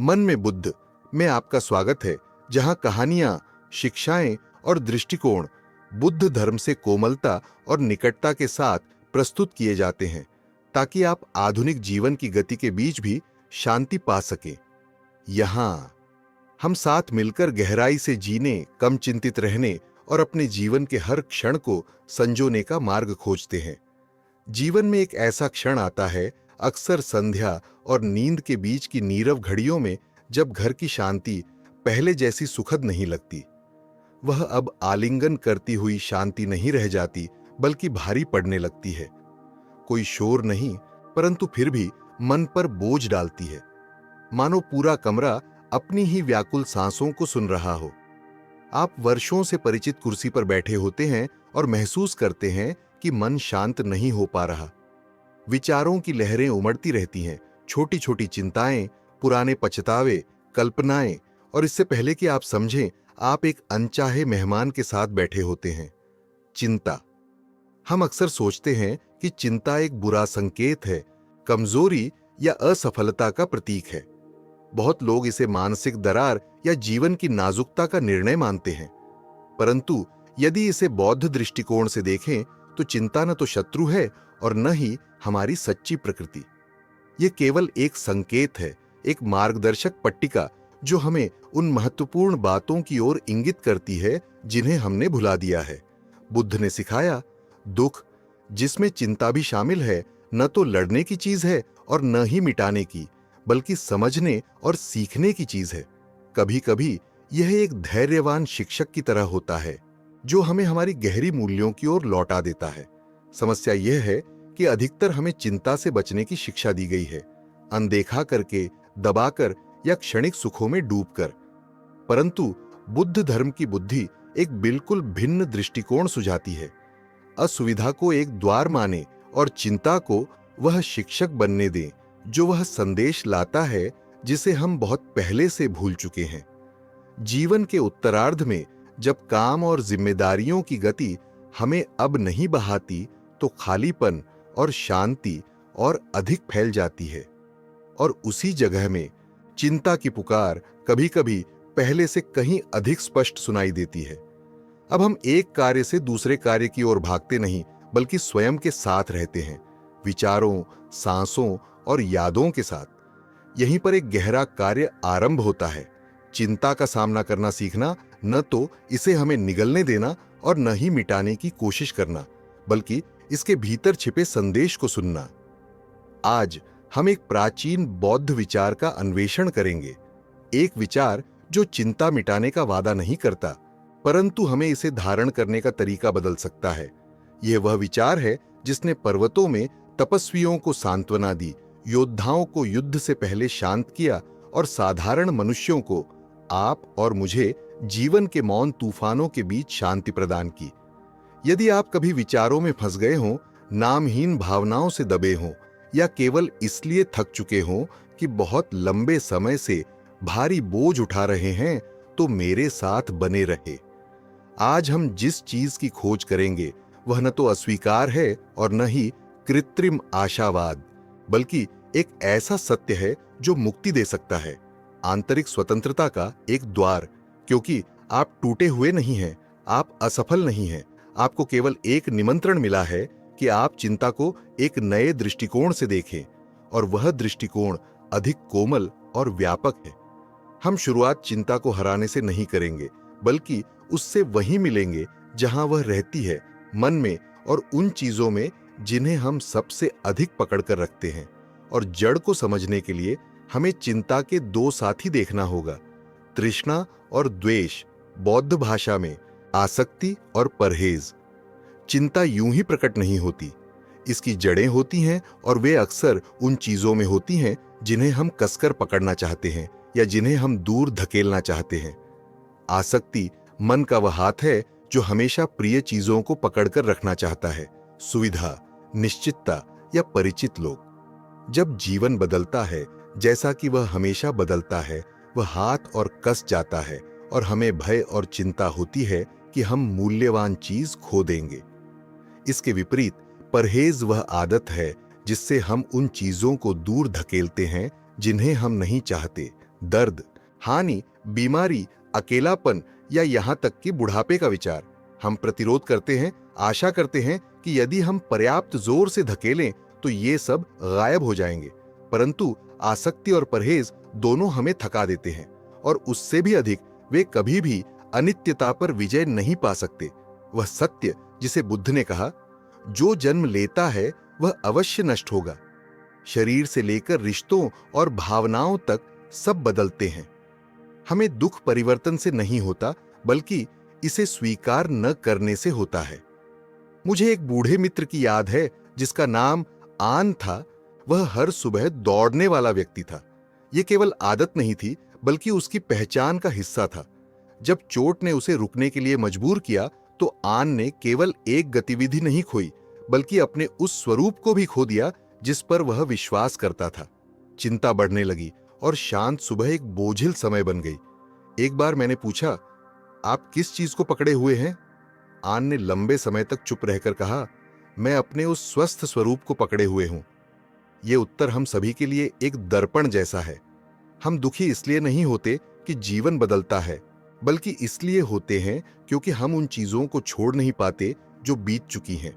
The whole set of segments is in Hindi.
मन में बुद्ध में आपका स्वागत है, जहां कहानियां, शिक्षाएं और दृष्टिकोण बुद्ध धर्म से कोमलता और निकटता के साथ प्रस्तुत किए जाते हैं, ताकि आप आधुनिक जीवन की गति के बीच भी शांति पा सकें। यहां हम साथ मिलकर गहराई से जीने, कम चिंतित रहने और अपने जीवन के हर क्षण को संजोने का मार्ग खोजते हैं। जीवन में एक ऐसा क्षण आता है, अक्सर संध्या और नींद के बीच की नीरव घड़ियों में, जब घर की शांति पहले जैसी सुखद नहीं लगती। वह अब आलिंगन करती हुई शांति नहीं रह जाती, बल्कि भारी पड़ने लगती है। कोई शोर नहीं, परंतु फिर भी मन पर बोझ डालती है, मानो पूरा कमरा अपनी ही व्याकुल सांसों को सुन रहा हो। आप वर्षों से परिचित कुर्सी पर बैठे होते हैं और महसूस करते हैं कि मन शांत नहीं हो पा रहा। विचारों की लहरें उमड़ती रहती हैं, छोटी छोटी चिंताएं, पुराने पछतावे, कल्पनाएं, और इससे पहले कि आप समझें, आप एक अनचाहे मेहमान के साथ बैठे होते हैं। चिंता। हम अक्सर सोचते हैं कि चिंता एक बुरा संकेत है, कमजोरी या असफलता का प्रतीक है। बहुत लोग इसे मानसिक दरार या जीवन की नाजुकता का निर्णय मानते हैं। परंतु यदि इसे बौद्ध दृष्टिकोण से देखें, तो चिंता न तो शत्रु है और न ही हमारी सच्ची प्रकृति। यह केवल एक संकेत है, एक मार्गदर्शक पट्टिका, जो हमें उन महत्वपूर्ण बातों की ओर इंगित करती है जिन्हें हमने भुला दिया है। बुद्ध ने सिखाया, दुख, जिसमें चिंता भी शामिल है, न तो लड़ने की चीज है और न ही मिटाने की, बल्कि समझने और सीखने की चीज है। कभी कभी यह एक धैर्यवान शिक्षक की तरह होता है, जो हमें हमारी गहरी मूल्यों की ओर लौटा देता है। समस्या यह है कि अधिकतर हमें चिंता से बचने की शिक्षा दी गई है, अनदेखा करके, दबाकर या क्षणिक सुखों में डूबकर। परंतु बुद्ध धर्म की बुद्धि एक बिल्कुल भिन्न दृष्टिकोण सुझाती है। असुविधा को एक द्वार माने और चिंता को वह शिक्षक बनने दें, जो वह संदेश लाता है जिसे हम बहुत पहले से भूल चुके हैं। जीवन के उत्तरार्ध में जब काम और जिम्मेदारियों की गति हमें अब नहीं बहाती, तो खालीपन और शांति और अधिक फैल जाती है। और उसी जगह में चिंता की पुकार कभी कभी पहले से कहीं अधिक स्पष्ट सुनाई देती है। अब हम एक कार्य से दूसरे कार्य की ओर भागते नहीं, बल्कि स्वयं के साथ रहते हैं, विचारों, सांसों और यादों के साथ। यहीं पर एक गहरा कार्य आरंभ होता है। चिंता का सामना करना सीखना, न तो इसे हमें निगलने देना और न ही मिटाने की कोशिश करना, बल्कि इसके भीतर छिपे संदेश को सुनना। आज हम एक प्राचीन बौद्ध विचार का अन्वेषण करेंगे, एक विचार जो चिंता मिटाने का वादा नहीं करता, परंतु हमें इसे धारण करने का तरीका बदल सकता है। यह वह विचार है जिसने पर्वतों में तपस्वियों को सांत्वना दी, योद्धाओं को युद्ध से पहले शांत किया और साधारण मनुष्यों को, आप और मुझे, जीवन के मौन तूफानों के बीच शांति प्रदान की। यदि आप कभी विचारों में फंस गए हों, नामहीन भावनाओं से दबे हों, या केवल इसलिए थक चुके हों कि बहुत लंबे समय से भारी बोझ उठा रहे हैं, तो मेरे साथ बने रहे। आज हम जिस चीज की खोज करेंगे वह न तो अस्वीकार है और न ही कृत्रिम आशावाद, बल्कि एक ऐसा सत्य है जो मुक्ति दे सकता है, आंतरिक स्वतंत्रता का एक द्वार। क्योंकि आप टूटे हुए नहीं हैं, आप असफल नहीं हैं, आपको केवल एक निमंत्रण मिला है कि आप चिंता को एक नए दृष्टिकोण से देखें, और वह दृष्टिकोण अधिक कोमल और व्यापक है। हम शुरुआत चिंता को हराने से नहीं करेंगे, बल्कि उससे वहीं मिलेंगे जहां वह रहती है, मन में और उन चीजों में जिन्हें हम सबसे अधिक पकड़ कर रखते हैं। और जड़ को समझने के लिए हमें चिंता के दो साथी देखना होगा, तृष्णा और द्वेष, बौद्ध भाषा में आसक्ति और परहेज। चिंता यूं ही प्रकट नहीं होती, इसकी जड़ें होती हैं, और वे अक्सर उन चीजों में होती हैं जिन्हें हम कसकर पकड़ना चाहते हैं या जिन्हें हम दूर धकेलना चाहते हैं। आसक्ति मन का वह हाथ है जो हमेशा प्रिय चीजों को पकड़कर रखना चाहता है, सुविधा, निश्चितता या परिचित लोग। जब जीवन बदलता है, जैसा कि वह हमेशा बदलता है, वह हाथ और कस जाता है, और हमें भय और चिंता होती है कि हम मूल्यवान चीज खो देंगे। इसके विपरीत परहेज वह आदत है जिससे हम उन चीजों को दूर धकेलते हैं जिन्हें हम नहीं चाहते, दर्द, हानि, बीमारी, अकेलापन या यहाँ तक कि बुढ़ापे का विचार। हम प्रतिरोध करते हैं, आशा करते हैं कि यदि हम पर्याप्त जोर से धकेलें तो ये सब गायब हो जाएंगे। परंतु आसक्ति और परहेज दोनों हमें थका देते हैं, और उससे भी अधिक वे कभी भी अनित्यता पर विजय नहीं पा सकते। वह सत्य जिसे बुद्ध ने कहा, जो जन्म लेता है वह अवश्य नष्ट होगा। शरीर से लेकर रिश्तों और भावनाओं तक सब बदलते हैं। हमें दुख परिवर्तन से नहीं होता, बल्कि इसे स्वीकार न करने से होता है। मुझे एक बूढ़े मित्र की याद है जिसका नाम आन था। वह हर सुबह दौड़ने वाला व्यक्ति था। यह केवल आदत नहीं थी, बल्कि उसकी पहचान का हिस्सा था। जब चोट ने उसे रुकने के लिए मजबूर किया तो आन ने केवल एक गतिविधि नहीं खोई, बल्कि अपने उस स्वरूप को भी खो दिया जिस पर वह विश्वास करता था। चिंता बढ़ने लगी और शांत सुबह एक बोझिल समय बन गई। एक बार मैंने पूछा, आप किस चीज को पकड़े हुए हैं? आन ने लंबे समय तक चुप रहकर कहा, मैं अपने उस स्वस्थ स्वरूप को पकड़े हुए हूं। यह उत्तर हम सभी के लिए एक दर्पण जैसा है। हम दुखी इसलिए नहीं होते कि जीवन बदलता है, बल्कि इसलिए होते हैं क्योंकि हम उन चीजों को छोड़ नहीं पाते जो बीत चुकी हैं।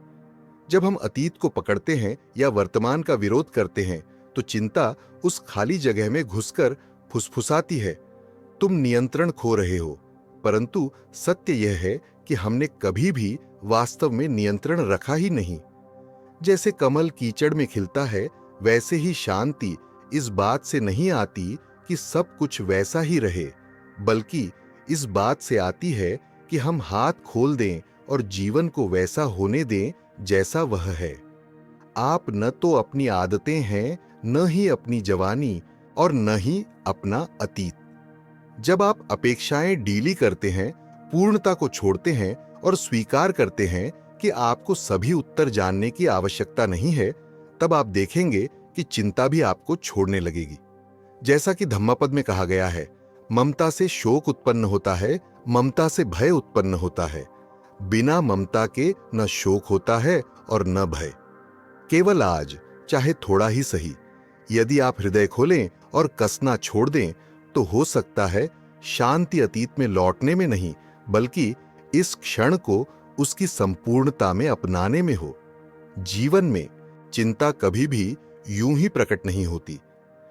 जब हम अतीत को पकड़ते हैं या वर्तमान का विरोध करते हैं तो चिंता उस खाली जगह में घुसकर फुसफुसाती है, तुम नियंत्रण खो रहे हो। परंतु सत्य यह है कि हमने कभी भी वास्तव में नियंत्रण रखा ही नहीं। जैसे कमल कीचड़ में खिलता है, वैसे ही शांति इस बात से नहीं आती कि सब कुछ वैसा ही रहे, बल्कि इस बात से आती है कि हम हाथ खोल दें और जीवन को वैसा होने दें जैसा वह है। आप न तो अपनी आदतें हैं, न ही अपनी जवानी, और न ही अपना अतीत। जब आप अपेक्षाएं ढीली करते हैं, पूर्णता को छोड़ते हैं और स्वीकार करते हैं कि आपको सभी उत्तर जानने की आवश्यकता नहीं है, तब आप देखेंगे कि चिंता भी आपको छोड़ने लगेगी। जैसा कि धम्मपद में कहा गया है, ममता से शोक उत्पन्न होता है, ममता से भय उत्पन्न होता है। बिना ममता के न शोक होता है और न भय। केवल आज, चाहे थोड़ा ही सही, यदि आप हृदय खोलें और कसना छोड़ दें, तो हो सकता है शांति अतीत में लौटने में नहीं, बल्कि इस क्षण को उसकी संपूर्णता में अपनाने में हो। जीवन में चिंता कभी भी यूं ही प्रकट नहीं होती।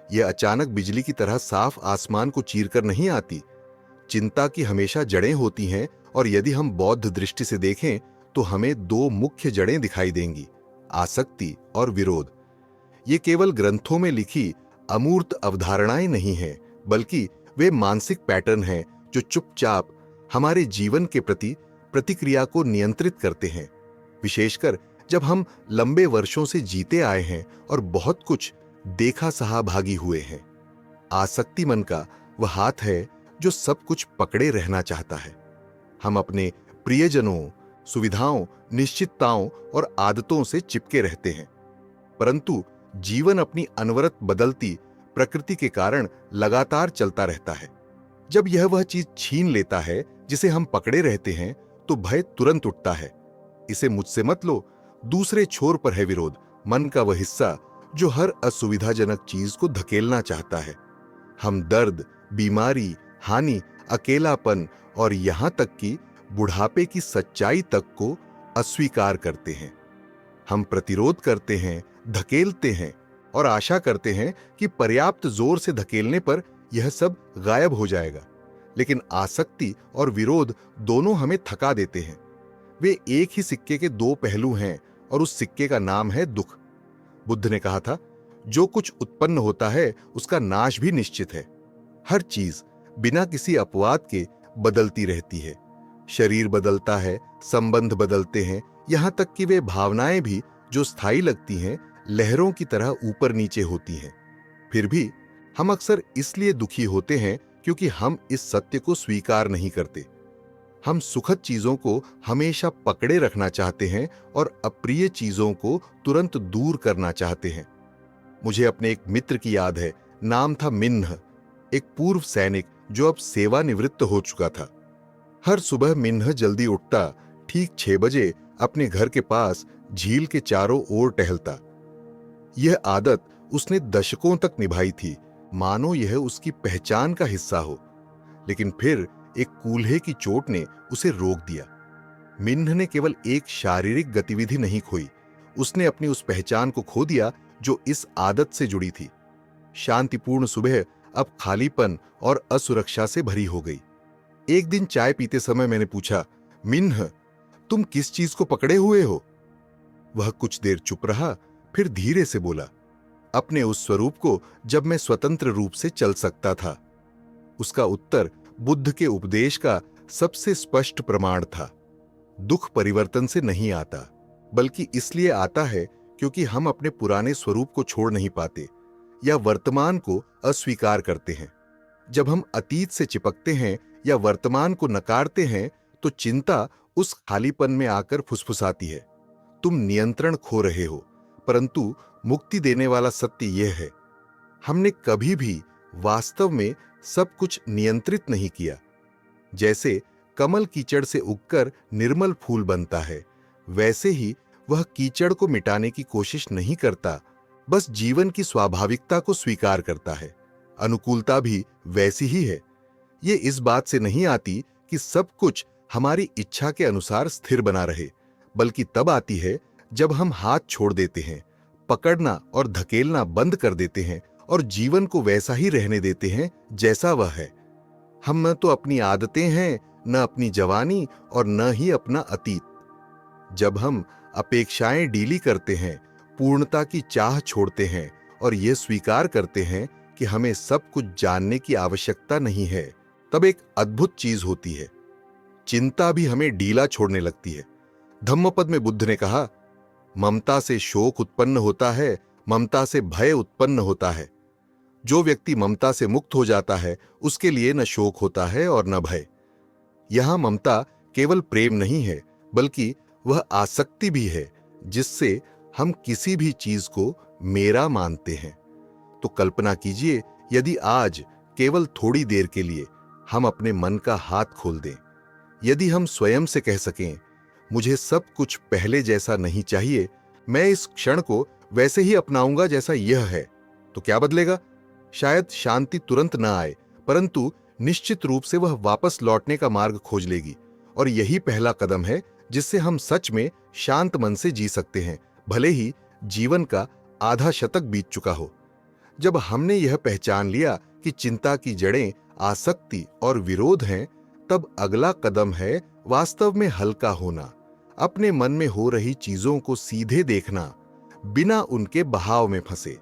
यह अचानक बिजली की तरह साफ आसमान को चीरकर नहीं आती। चिंता की हमेशा जड़ें होती हैं, और यदि हम बौद्ध दृष्टि से देखें तो हमें दो मुख्य जड़ें दिखाई देंगी, आसक्ति और विरोध। ये केवल ग्रंथों में लिखी अमूर्त अवधारणाएं नहीं हैं, बल्कि वे मानसिक पैटर्न हैं जो चुपचाप हमारे जीवन के प्रति प्रतिक्रिया को नियंत्रित करते हैं। विशेषकर जब हम लंबे वर्षों से जीते आए हैं और बहुत कुछ देखा सहा भागी हुए हैं। आसक्ति मन का वह हाथ है जो सब कुछ पकड़े रहना चाहता है। हम अपने प्रियजनों, सुविधाओं, निश्चितताओं और आदतों से चिपके रहते हैं, परंतु जीवन अपनी अनवरत बदलती प्रकृति के कारण लगातार चलता रहता है। जब यह वह चीज छीन लेता है जिसे हम पकड़े रहते हैं, तो भय तुरंत उठता है, इसे मुझसे मत लो। दूसरे छोर पर है विरोध, मन का वह हिस्सा जो हर असुविधाजनक चीज को धकेलना चाहता है। हम दर्द, बीमारी, हानि, अकेलापन और यहां तक कि बुढ़ापे की सच्चाई तक को अस्वीकार करते हैं। हम प्रतिरोध करते हैं, धकेलते हैं और आशा करते हैं कि पर्याप्त जोर से धकेलने पर यह सब गायब हो जाएगा। लेकिन आसक्ति और विरोध दोनों हमें थका देते हैं। वे एक ही सिक्के के दो पहलू हैं, और उस सिक्के का नाम है दुख। बुद्ध ने कहा था, जो कुछ उत्पन्न होता है उसका नाश भी निश्चित है। हर चीज बिना किसी अपवाद के बदलती रहती है। शरीर बदलता है, संबंध बदलते हैं, यहां तक कि वे भावनाएं भी जो स्थायी लगती हैं, लहरों की तरह ऊपर नीचे होती हैं। फिर भी हम अक्सर इसलिए दुखी होते हैं क्योंकि हम इस सत्य को स्वीकार नहीं करते। हम सुखद चीजों को हमेशा पकड़े रखना चाहते हैं और अप्रिय चीजों को तुरंत दूर करना चाहते हैं। मुझे अपने एक मित्र की याद है, नाम था मिन्ह, एक पूर्व सैनिक जो अब सेवानिवृत्त हो चुका था। हर सुबह मिन्ह जल्दी उठता, ठीक 6 बजे अपने घर के पास झील के चारों ओर टहलता। यह आदत उसने दशकों तक निभाई थी, मानो यह उसकी पहचान का हिस्सा हो। लेकिन फिर एक कूल्हे की चोट ने उसे रोक दिया। मिन्ह ने केवल एक शारीरिक गतिविधि नहीं खोई, उसने अपनी उस पहचान को खो दिया जो इस आदत से जुड़ी थी। शांतिपूर्ण सुबह अब खालीपन और असुरक्षा से भरी हो गई। एक दिन चाय पीते समय मैंने पूछा, मिन्ह, तुम किस चीज को पकड़े हुए हो? वह कुछ देर चुप रहा, फिर धीरे से बोला, अपने उस स्वरूप को जब मैं स्वतंत्र रूप से चल सकता था। उसका उत्तर बुद्ध के उपदेश का सबसे स्पष्ट प्रमाण था। दुख परिवर्तन से नहीं आता, बल्कि इसलिए आता है क्योंकि हम अपने पुराने स्वरूप को छोड़ नहीं पाते या वर्तमान को अस्वीकार करते हैं। जब हम अतीत से चिपकते हैं या वर्तमान को नकारते हैं तो चिंता उस खालीपन में आकर फुसफुसाती है, तुम नियंत्रण खो रहे हो। परंतु मुक्ति देने वाला सत्य यह है, हमने कभी भी वास्तव में सब कुछ नियंत्रित नहीं किया। जैसे कमल कीचड़ से उगकर निर्मल फूल बनता है, वैसे ही वह कीचड़ को मिटाने की कोशिश नहीं करता, बस जीवन की स्वाभाविकता को स्वीकार करता है। अनुकूलता भी वैसी ही है। ये इस बात से नहीं आती कि सब कुछ हमारी इच्छा के अनुसार स्थिर बना रहे, बल्कि तब आती है जब हम हाथ छोड़ देते हैं, पकड़ना और धकेलना बंद कर देते हैं और जीवन को वैसा ही रहने देते हैं जैसा वह है। हम न तो अपनी आदतें हैं, न अपनी जवानी और न ही अपना अतीत। जब हम अपेक्षाएं ढीली करते हैं, पूर्णता की चाह छोड़ते हैं और यह स्वीकार करते हैं कि हमें सब कुछ जानने की आवश्यकता नहीं है, तब एक अद्भुत चीज होती है। चिंता भी हमें ढीला छोड़ने लगती है। धम्मपद में बुद्ध ने कहा, ममता से शोक उत्पन्न होता है, ममता से भय उत्पन्न होता है। जो व्यक्ति ममता से मुक्त हो जाता है, उसके लिए न शोक होता है और न भय। यहां ममता केवल प्रेम नहीं है, बल्कि वह आसक्ति भी है जिससे हम किसी भी चीज को मेरा मानते हैं। तो कल्पना कीजिए, यदि आज केवल थोड़ी देर के लिए हम अपने मन का हाथ खोल दें, यदि हम स्वयं से कह सकें, मुझे सब कुछ पहले जैसा नहीं चाहिए, मैं इस क्षण को वैसे ही अपनाऊंगा जैसा यह है, तो क्या बदलेगा? शायद शांति तुरंत न आए, परंतु निश्चित रूप से वह वापस लौटने का मार्ग खोज लेगी। और यही पहला कदम है जिससे हम सच में शांत मन से जी सकते हैं, भले ही जीवन का आधा शतक बीत चुका हो। जब हमने यह पहचान लिया कि चिंता की जड़ें आसक्ति और विरोध हैं, तब अगला कदम है वास्तव में हल्का होना, अपने मन में हो रही चीजों को सीधे देखना, बिना उनके बहाव में फंसे।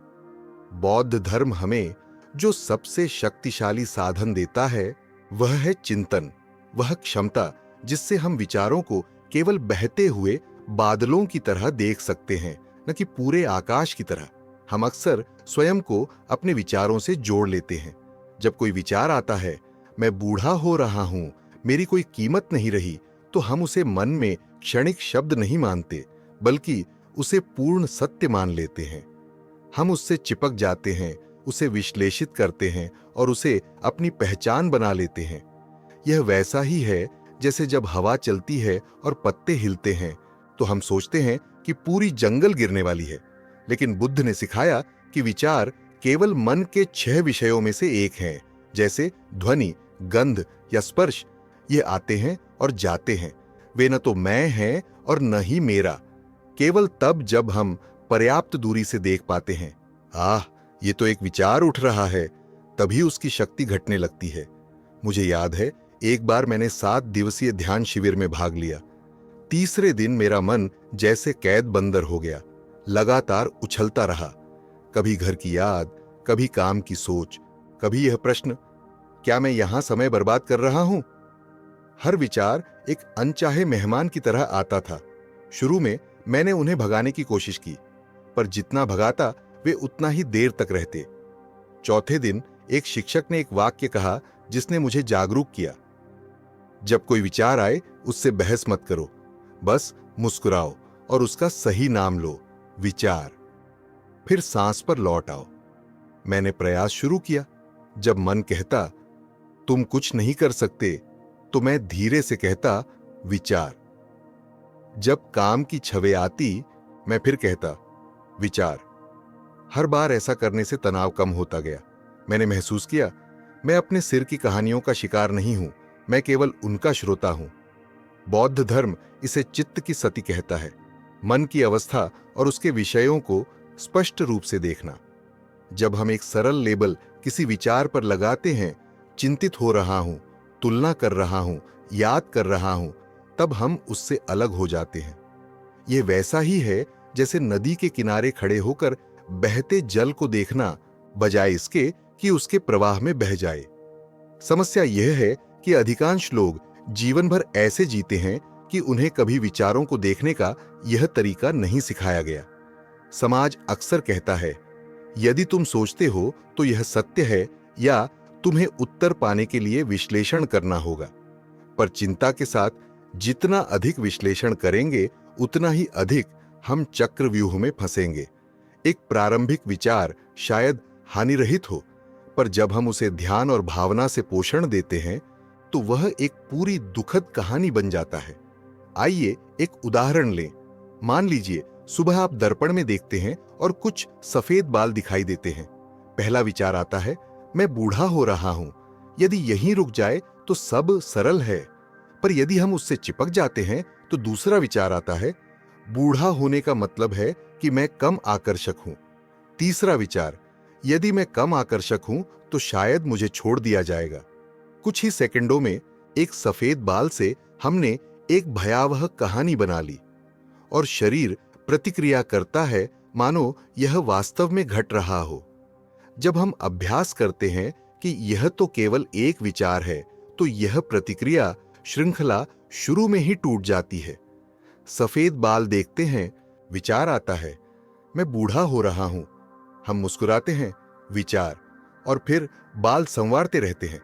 बौद्ध धर्म हमें जो सबसे शक्तिशाली साधन देता है, वह है चिंतन, वह क्षमता जिससे हम विचारों को केवल बहते हुए बादलों की तरह देख सकते हैं, न कि पूरे आकाश की तरह। हम अक्सर स्वयं को अपने विचारों से जोड़ लेते हैं। जब कोई विचार आता है, मैं बूढ़ा हो रहा हूं, मेरी कोई कीमत नहीं रही, तो हम उसे मन में क्षणिक शब्द नहीं मानते, बल्कि उसे पूर्ण सत्य मान लेते हैं। हम उससे चिपक जाते हैं, उसे विश्लेषित करते हैं और उसे अपनी पहचान बना लेते हैं। यह वैसा ही है जैसे जब हवा चलती है और पत्ते हिलते हैं तो हम सोचते हैं कि पूरी जंगल गिरने वाली है। लेकिन बुद्ध ने सिखाया कि विचार केवल मन के 6 विषयों में से एक हैं, जैसे ध्वनि, गंध या स्पर्श। ये आते हैं और जाते हैं, वे न तो मैं हैं और न ही मेरा। केवल तब जब हम पर्याप्त दूरी से देख पाते हैं, आह, ये तो एक विचार उठ रहा है, तभी उसकी शक्ति घटने लगती है। मुझे याद है, एक बार मैंने 7 दिवसीय ध्यान शिविर में भाग लिया। तीसरे दिन मेरा मन जैसे कैद बंदर हो गया, लगातार उछलता रहा। कभी घर की याद, कभी काम की सोच, कभी यह प्रश्न, क्या मैं यहां समय बर्बाद कर रहा हूं? हर विचार एक अनचाहे मेहमान की तरह आता था। शुरू में मैंने उन्हें भगाने की कोशिश की, पर जितना भगाता वे उतना ही देर तक रहते। चौथे दिन एक शिक्षक ने एक वाक्य कहा जिसने मुझे जागरूक किया, जब कोई विचार आए उससे बहस मत करो, बस मुस्कुराओ और उसका सही नाम लो, विचार। फिर सांस पर लौट आओ। मैंने प्रयास शुरू किया। जब मन कहता तुम कुछ नहीं कर सकते, तो मैं धीरे से कहता विचार। जब काम की छवें आती, मैं फिर कहता विचार। हर बार ऐसा करने से तनाव कम होता गया। मैंने महसूस किया, मैं अपने सिर की कहानियों का शिकार नहीं हूं, मैं केवल उनका श्रोता हूं। बौद्ध धर्म इसे चित्त की सती कहता है, मन की अवस्था और उसके विषयों को स्पष्ट रूप से देखना। जब हम एक सरल लेबल किसी विचार पर लगाते हैं, चिंतित हो रहा हूं, तुलना कर रहा हूं, याद कर रहा हूं, तब हम उससे अलग हो जाते हैं। यह वैसा ही है जैसे नदी के किनारे खड़े होकर बहते जल को देखना, बजाय इसके कि उसके प्रवाह में बह जाए। समस्या यह है कि अधिकांश लोग जीवन भर ऐसे जीते हैं कि उन्हें कभी विचारों को देखने का यह तरीका नहीं सिखाया गया। समाज अक्सर कहता है, यदि तुम सोचते हो तो यह सत्य है, या तुम्हें उत्तर पाने के लिए विश्लेषण करना होगा। पर चिंता के साथ जितना अधिक विश्लेषण करेंगे, उतना ही अधिक हम चक्रव्यूह में फंसेंगे। एक प्रारंभिक विचार शायद हानिरहित हो, पर जब हम उसे ध्यान और भावना से पोषण देते हैं तो वह एक पूरी दुखद कहानी बन जाता है। आइए एक उदाहरण लें। मान लीजिए सुबह आप दर्पण में देखते हैं और कुछ सफेद बाल दिखाई देते हैं। पहला विचार आता है, मैं बूढ़ा हो रहा हूं। यदि यहीं रुक जाए तो सब सरल है। पर यदि हम उससे चिपक जाते हैं तो दूसरा विचार आता है, बूढ़ा होने का मतलब है कि मैं कम आकर्षक हूं। तीसरा विचार, यदि मैं कम आकर्षक हूं तो शायद मुझे छोड़ दिया जाएगा। कुछ ही सेकंडों में एक सफेद बाल से हमने एक भयावह कहानी बना ली, और शरीर प्रतिक्रिया करता है मानो यह वास्तव में घट रहा हो। जब हम अभ्यास करते हैं कि यह तो केवल एक विचार है, तो यह प्रतिक्रिया श्रृंखला शुरू में ही टूट जाती है। सफेद बाल देखते हैं, विचार आता है, मैं बूढ़ा हो रहा हूं। हम मुस्कुराते हैं, विचार, और फिर बाल संवारते रहते हैं।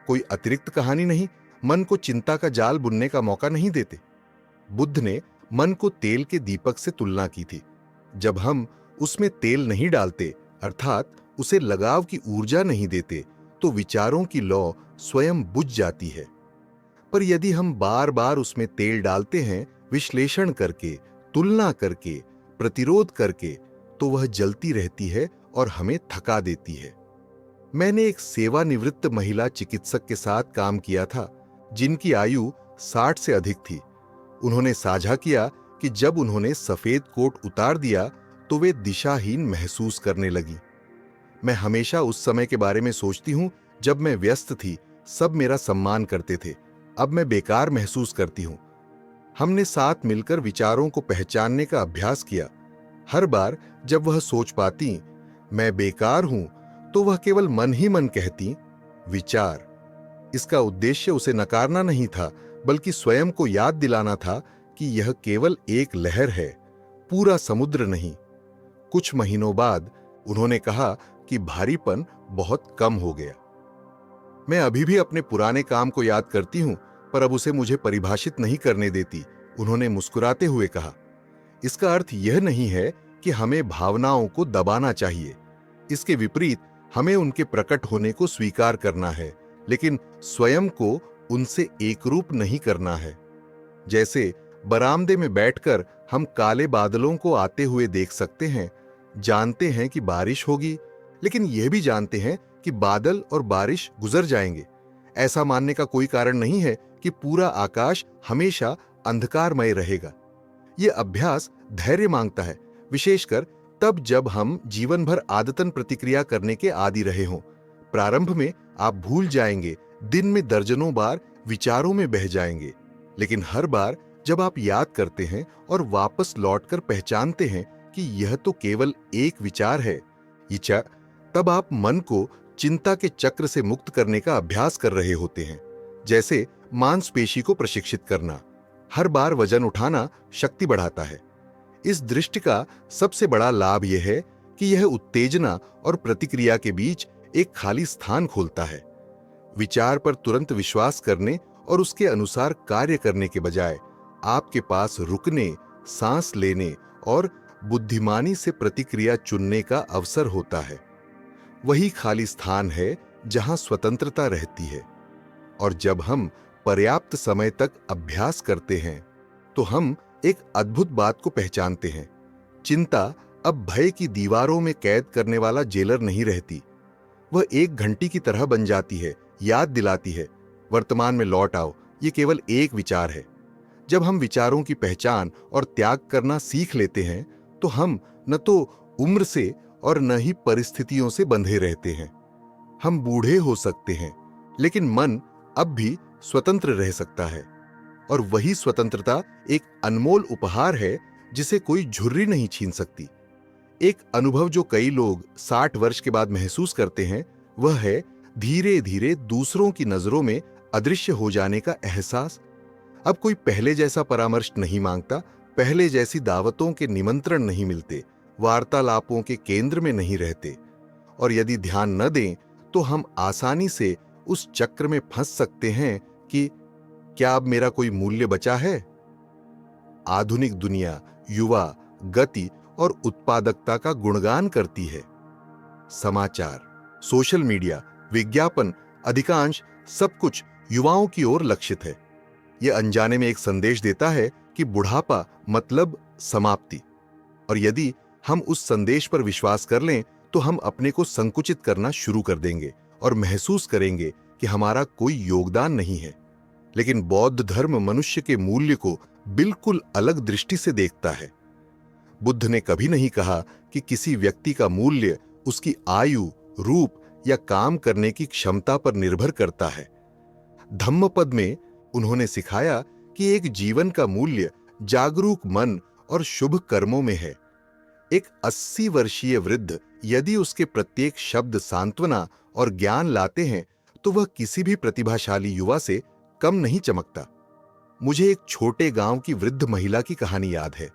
कोई अतिरिक्त कहानी नहीं, मन को चिंता का जाल बुनने का मौका नहीं देते। बुद्ध ने मन को तेल के दीपक से तुलना की थी। जब हम उसमें तेल नहीं डालते, अर्थात उसे लगाव की ऊर्जा नहीं देते, तो विचारों की लौ स्वयं बुझ जाती है। पर यदि हम बार बार उसमें तेल डालते हैं, विश्लेषण करके, तुलना करके, प्रतिरोध करके, तो वह जलती रहती है और हमें थका देती है। मैंने एक सेवानिवृत्त महिला चिकित्सक के साथ काम किया था, जिनकी आयु 60 से अधिक थी। उन्होंने साझा किया कि जब उन्होंने सफेद कोट उतार दिया तो वे दिशाहीन महसूस करने लगी। मैं हमेशा उस समय के बारे में सोचती हूं जब मैं व्यस्त थी, सब मेरा सम्मान करते थे। अब मैं बेकार महसूस करती हूं। हमने साथ मिलकर विचारों को पहचानने का अभ्यास किया। हर बार जब वह सोच पाती, मैं बेकार हूं, तो वह केवल मन ही मन कहती, विचार। इसका उद्देश्य उसे नकारना नहीं था, बल्कि स्वयं को याद दिलाना था कि यह केवल एक लहर है, पूरा समुद्र नहीं। कुछ महीनों बाद उन्होंने कहा कि भारीपन बहुत कम हो गया। मैं अभी भी अपने पुराने काम को याद करती हूं, पर अब उसे मुझे परिभाषित नहीं करने देती, उन्होंने मुस्कुराते हुए कहा। इसका अर्थ यह नहीं है कि हमें भावनाओं को दबाना चाहिए। इसके विपरीत हमें उनके प्रकट होने को स्वीकार करना है, लेकिन स्वयं को उनसे एकरूप नहीं करना है। जैसे बरामदे में बैठकर हम काले बादलों को आते हुए देख सकते हैं, जानते हैं कि बारिश होगी, लेकिन यह भी जानते हैं कि बादल और बारिश गुजर जाएंगे। ऐसा मानने का कोई कारण नहीं है कि पूरा आकाश हमेशा अंधकारमय रहेगा। यह अभ्यास धैर्य मांगता है, विशेषकर तब जब हम जीवन भर आदतन प्रतिक्रिया करने के आदी रहे हों। प्रारंभ में आप भूल जाएंगे, दिन में दर्जनों बार विचारों में बह जाएंगे, लेकिन हर बार जब आप याद करते हैं और वापस लौटकर पहचानते हैं कि यह तो केवल एक विचार है, तब आप मन को चिंता के चक्र से मुक्त करने का अभ्यास कर रहे होते हैं। जैसे मांसपेशी को प्रशिक्षित करना। हर बार वजन उठाना शक्ति बढ़ाता है। इस दृष्टि का सबसे बड़ा लाभ यह है कि यह उत्तेजना और प्रतिक्रिया के बीच एक खाली स्थान खोलता है। विचार पर तुरंत विश्वास करने और उसके अनुसार कार्य करने के बजाय आपके पास रुकने, सांस लेने और बुद्धिमानी से प्रतिक्रिया चुनने का अवसर होता है। वही खाली स्थान है जहां स्वतंत्रता रहती है। और जब हम पर्याप्त समय तक अभ्यास करते हैं तो हम एक अद्भुत बात को पहचानते हैं। चिंता अब भय की दीवारों में कैद करने वाला जेलर नहीं रहती। वह एक घंटी की तरह बन जाती है, याद दिलाती है, वर्तमान में लौट आओ, ये केवल एक विचार है। जब हम विचारों की पहचान और त्याग करना सीख लेते हैं तो हम न तो उम्र से और न ही परिस्थितियों से बंधे रहते हैं। हम बूढ़े हो सकते हैं, लेकिन मन अब भी स्वतंत्र रह सकता है। और वही स्वतंत्रता एक अनमोल उपहार है जिसे कोई झुर्री नहीं छीन सकती। एक अनुभव जो कई लोग 60 वर्ष के बाद महसूस करते हैं, वह है धीरे धीरे दूसरों की नजरों में अदृश्य हो जाने का एहसास। अब कोई पहले जैसा परामर्श नहीं मांगता, पहले जैसी दावतों के निमंत्रण नहीं मिलते, वार्तालापों के केंद्र में नहीं रहते। और यदि ध्यान न दें तो हम आसानी से उस चक्र में फंस सकते हैं कि क्या अब मेरा कोई मूल्य बचा है? आधुनिक दुनिया युवा, गति और उत्पादकता का गुणगान करती है। समाचार, सोशल मीडिया, विज्ञापन, अधिकांश सब कुछ युवाओं की ओर लक्षित है। यह अनजाने में एक संदेश देता है कि बुढ़ापा मतलब समाप्ति। और यदि हम उस संदेश पर विश्वास कर लें तो हम अपने को संकुचित करना शुरू कर देंगे और महसूस करेंगे कि हमारा कोई योगदान नहीं है। लेकिन बौद्ध धर्म मनुष्य के मूल्य को बिल्कुल अलग दृष्टि से देखता है। बुद्ध ने कभी नहीं कहा कि किसी व्यक्ति का मूल्य उसकी आयु, रूप या काम करने की क्षमता पर निर्भर करता है। धम्मपद में उन्होंने सिखाया कि एक जीवन का मूल्य जागरूक मन और शुभ कर्मों में है। एक 80 वर्षीय वृद्ध यदि उसके प्रत्येक शब्द सांत्वना और ज्ञान लाते हैं तो वह किसी भी प्रतिभाशाली युवा से कम नहीं चमकता। मुझे एक छोटे गांव की वृद्ध महिला की कहानी याद है।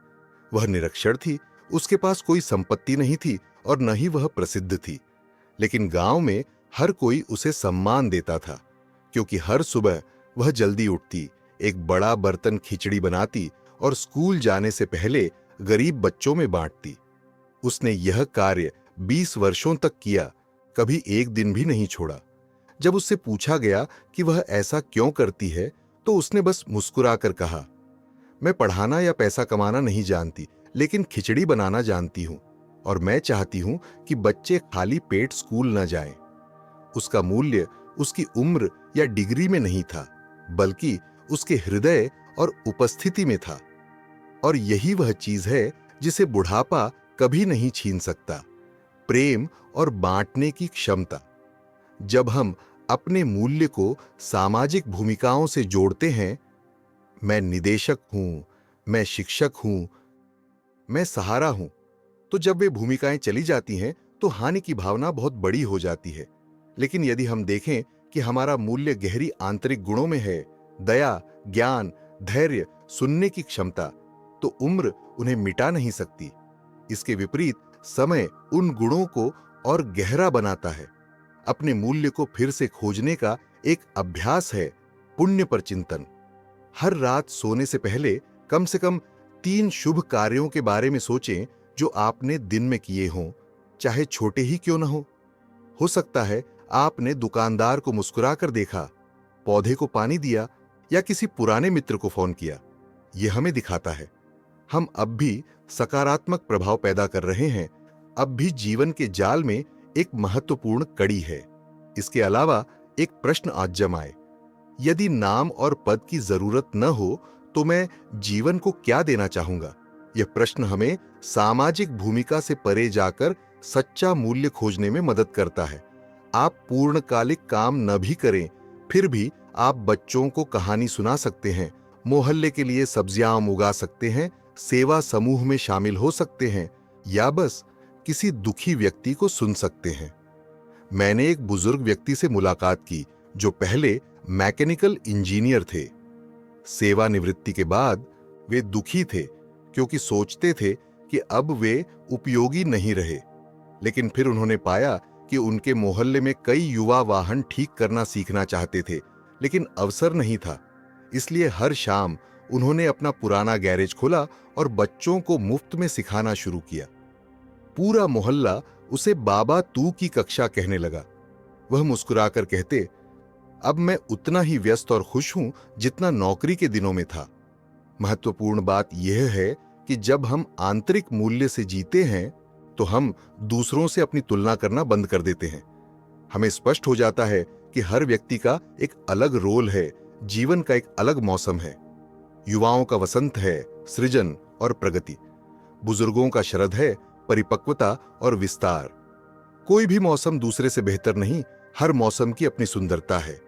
वह निरक्षर थी, उसके पास कोई संपत्ति नहीं थी और न ही वह प्रसिद्ध थी। लेकिन गांव में हर कोई उसे सम्मान देता था, क्योंकि हर सुबह वह जल्दी उठती, एक बड़ा बर्तन खिचड़ी बनाती और स्कूल जाने से पहले गरीब बच्चों में बांटती। उसने यह कार्य 20 वर्षों तक किया, कभी एक दिन भी नहीं छोड़ा। जब उससे पूछा गया कि वह ऐसा क्यों करती है तो उसने बस मुस्कुराकर कहा, मैं पढ़ाना या पैसा कमाना नहीं जानती, लेकिन खिचड़ी बनाना जानती हूं और मैं चाहती हूं कि बच्चे खाली पेट स्कूल न जाएं। उसका मूल्य उसकी उम्र या डिग्री में नहीं था, बल्कि उसके हृदय और उपस्थिति में था। और यही वह चीज है जिसे बुढ़ापा कभी नहीं छीन सकता, प्रेम और बांटने की क्षमता। जब हम अपने मूल्य को सामाजिक भूमिकाओं से जोड़ते हैं, मैं निदेशक हूं, मैं शिक्षक हूं, मैं सहारा हूं, तो जब वे भूमिकाएं चली जाती हैं तो हानि की भावना बहुत बड़ी हो जाती है। लेकिन यदि हम देखें कि हमारा मूल्य गहरी आंतरिक गुणों में है, दया, ज्ञान, धैर्य, सुनने की क्षमता, तो उम्र उन्हें मिटा नहीं सकती। इसके विपरीत समय उन गुणों को और गहरा बनाता है। अपने मूल्य को फिर से खोजने का एक अभ्यास है पुण्य पर चिंतन। हर रात सोने से पहले कम से कम 3 शुभ कार्यों के बारे में सोचें जो आपने दिन में किए हों, चाहे छोटे ही क्यों न हो सकता है आपने दुकानदार को मुस्कुराकर देखा, पौधे को पानी दिया या किसी पुराने मित्र को फोन किया। यह हमें दिखाता है हम अब भी सकारात्मक प्रभाव पैदा कर रहे हैं, अब भी जीवन के जाल में एक महत्वपूर्ण कड़ी है। इसके अलावा एक प्रश्न आज जमाए, यदि नाम और पद की जरूरत न हो तो मैं जीवन को क्या देना चाहूंगा? यह प्रश्न हमें सामाजिक भूमिका से परे जाकर सच्चा मूल्य खोजने में मदद करता है। आप पूर्णकालिक काम न भी करें, फिर भी आप बच्चों को कहानी सुना सकते हैं, मोहल्ले के लिए सब्जियां उगा सकते हैं, सेवा समूह में शामिल हो सकते हैं या बस किसी दुखी व्यक्ति को सुन सकते हैं। मैंने एक बुजुर्ग व्यक्ति से मुलाकात की जो पहले मैकेनिकल इंजीनियर थे। सेवानिवृत्ति के बाद वे दुखी थे क्योंकि सोचते थे कि अब वे उपयोगी नहीं रहे। लेकिन फिर उन्होंने पाया कि उनके मोहल्ले में कई युवा वाहन ठीक करना सीखना चाहते थे, लेकिन अवसर नहीं था। इसलिए हर शाम उन्होंने अपना पुराना गैरेज खोला और बच्चों को मुफ्त में सिखाना शुरू किया। पूरा मोहल्ला उसे बाबा तू की कक्षा कहने लगा। वह मुस्कुराकर कहते, अब मैं उतना ही व्यस्त और खुश हूं जितना नौकरी के दिनों में था। महत्वपूर्ण बात यह है कि जब हम आंतरिक मूल्य से जीते हैं तो हम दूसरों से अपनी तुलना करना बंद कर देते हैं। हमें स्पष्ट हो जाता है कि हर व्यक्ति का एक अलग रोल है, जीवन का एक अलग मौसम है। युवाओं का वसंत है सृजन और प्रगति, बुजुर्गों का शरद है परिपक्वता और विस्तार। कोई भी मौसम दूसरे से बेहतर नहीं, हर मौसम की अपनी सुंदरता है।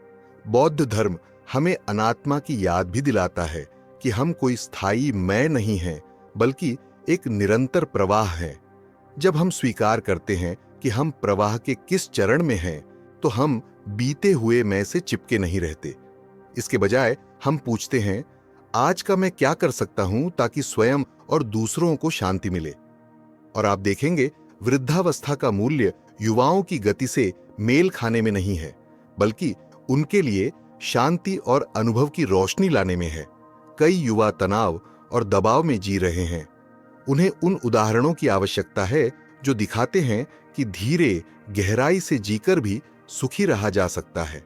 बौद्ध धर्म हमें अनात्मा की याद भी दिलाता है कि हम कोई स्थायी मैं नहीं हैं, बल्कि एक निरंतर प्रवाह है। जब हम स्वीकार करते हैं कि हम प्रवाह के किस चरण में हैं, तो हम बीते हुए मैं से चिपके नहीं रहते। इसके बजाय हम पूछते हैं, आज का मैं क्या कर सकता हूं ताकि स्वयं और दूसरों को शांति मिले। और आप देखेंगे, वृद्धावस्था का मूल्य युवाओं की गति से मेल खाने में नहीं है, बल्कि उनके लिए शांति और अनुभव की रोशनी लाने में है। कई युवा तनाव और दबाव में जी रहे हैं। उन्हें उन उदाहरणों की आवश्यकता है जो दिखाते हैं कि धीरे गहराई से जीकर भी सुखी रहा जा सकता है।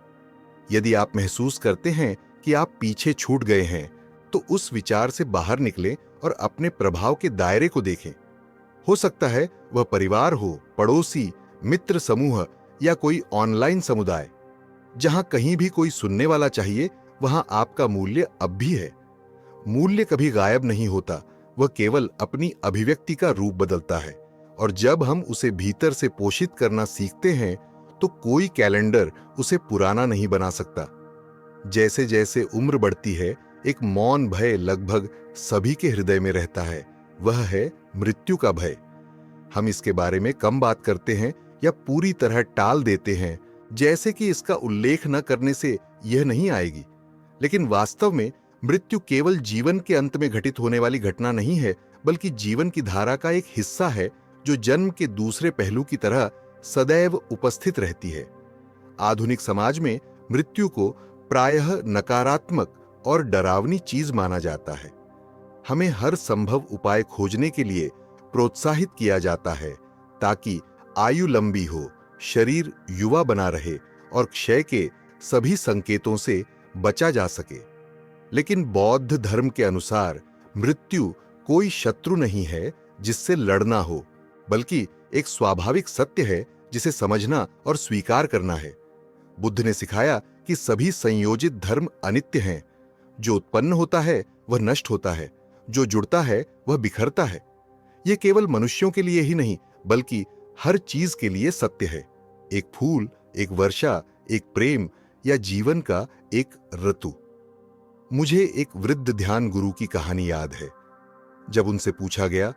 यदि आप महसूस करते हैं कि आप पीछे छूट गए हैं, तो उस विचार से बाहर निकलें और अपने प्रभाव के दायरे को देखें। हो सकता है वह परिवार हो, पड़ोसी, मित्र समूह या कोई ऑनलाइन समुदाय। जहां कहीं भी कोई सुनने वाला चाहिए, वहां आपका मूल्य अब भी है। मूल्य कभी गायब नहीं होता, वह केवल अपनी अभिव्यक्ति का रूप बदलता है। और जब हम उसे भीतर से पोषित करना सीखते हैं, तो कोई कैलेंडर उसे पुराना नहीं बना सकता। जैसे जैसे उम्र बढ़ती है, एक मौन भय लगभग सभी के हृदय में रहता है, वह है मृत्यु का भय। हम इसके बारे में कम बात करते हैं या पूरी तरह टाल देते हैं, जैसे कि इसका उल्लेख न करने से यह नहीं आएगी। लेकिन वास्तव में मृत्यु केवल जीवन के अंत में घटित होने वाली घटना नहीं है, बल्कि जीवन की धारा का एक हिस्सा है जो जन्म के दूसरे पहलू की तरह सदैव उपस्थित रहती है। आधुनिक समाज में मृत्यु को प्रायः नकारात्मक और डरावनी चीज माना जाता है। हमें हर संभव उपाय खोजने के लिए प्रोत्साहित किया जाता है ताकि आयु लंबी हो, शरीर युवा बना रहे और क्षय के सभी संकेतों से बचा जा सके। लेकिन बौद्ध धर्म के अनुसार मृत्यु कोई शत्रु नहीं है जिससे लड़ना हो, बल्कि एक स्वाभाविक सत्य है जिसे समझना और स्वीकार करना है। बुद्ध ने सिखाया कि सभी संयोजित धर्म अनित्य हैं। जो उत्पन्न होता है वह नष्ट होता है, जो जुड़ता है वह बिखरता है। यह केवल मनुष्यों के लिए ही नहीं, बल्कि हर चीज के लिए सत्य है। एक फूल, एक वर्षा, एक प्रेम या जीवन का एक ऋतु। मुझे एक वृद्ध ध्यान गुरु की कहानी याद है। जब उनसे पूछा गया,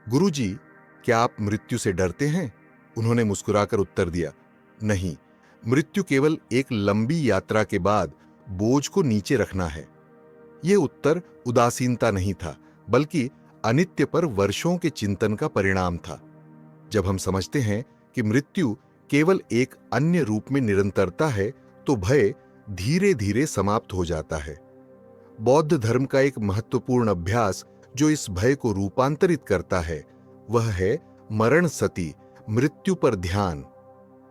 गुरुजी, क्या आप मृत्यु से डरते हैं? उन्होंने मुस्कुराकर उत्तर दिया, नहीं, मृत्यु केवल एक लंबी यात्रा के बाद बोझ को नीचे रखना है। यह उत्तर उदासीनता नहीं था, बल्कि अनित्य पर वर्षों के चिंतन का परिणाम था। जब हम समझते हैं कि मृत्यु केवल एक अन्य रूप में निरंतरता है, तो भय धीरे धीरे समाप्त हो जाता है। बौद्ध धर्म का एक महत्वपूर्ण अभ्यास जो इस भय को रूपांतरित करता है, वह है मरण सती, मृत्यु पर ध्यान।